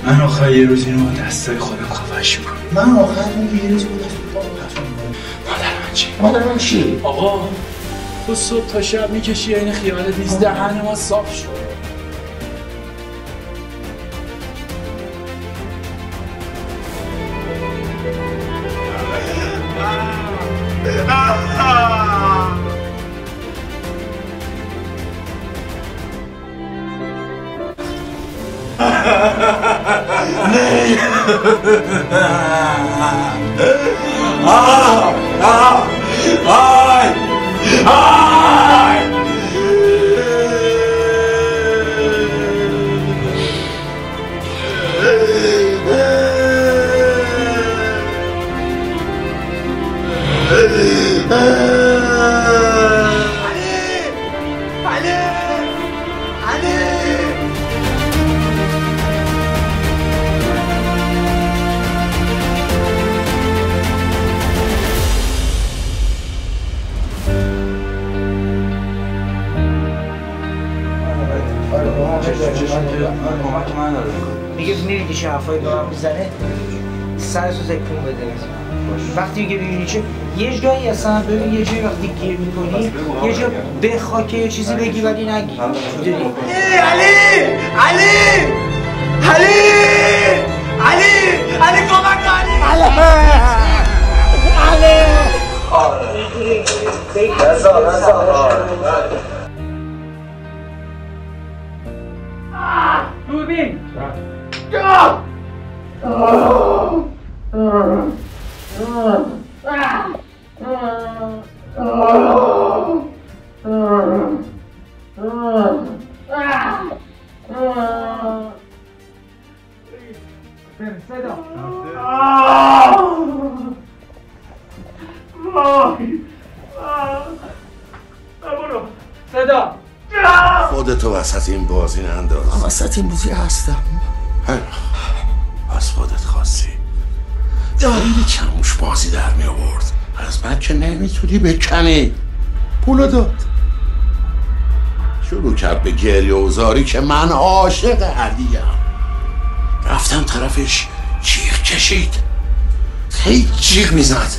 من آخر یه روز اینو با دستای خودم خفش میکنم. من آخر یه روز با دست خودم خفش میکنم. مادر من چی؟ آقا تو صبح تا شب میکشی این خیالت نیست دهن ما صاف شد. میگه میبینی چه حرفایی به من میزنه سرسو تکون بده. وقتی میگه ببینی چه یه جایی اصلا ببین یه جایی وقتی گیر میکنی یه جا بخواه که یه چیزی بگی ولی نگی. میدونی؟ علی کمک کن دوربین صدا صدا خودتو وسط این بازی ننداز. وسط این بازی هستم. از خودت خواستی. خیلی کموش بازی در می آورد. از من که نمیتونی بکنی. پولو داد. شروع کرد به گریه و زاری که من عاشق علیم. رفتم طرفش جیغ کشید. خیلی جیغ میزد.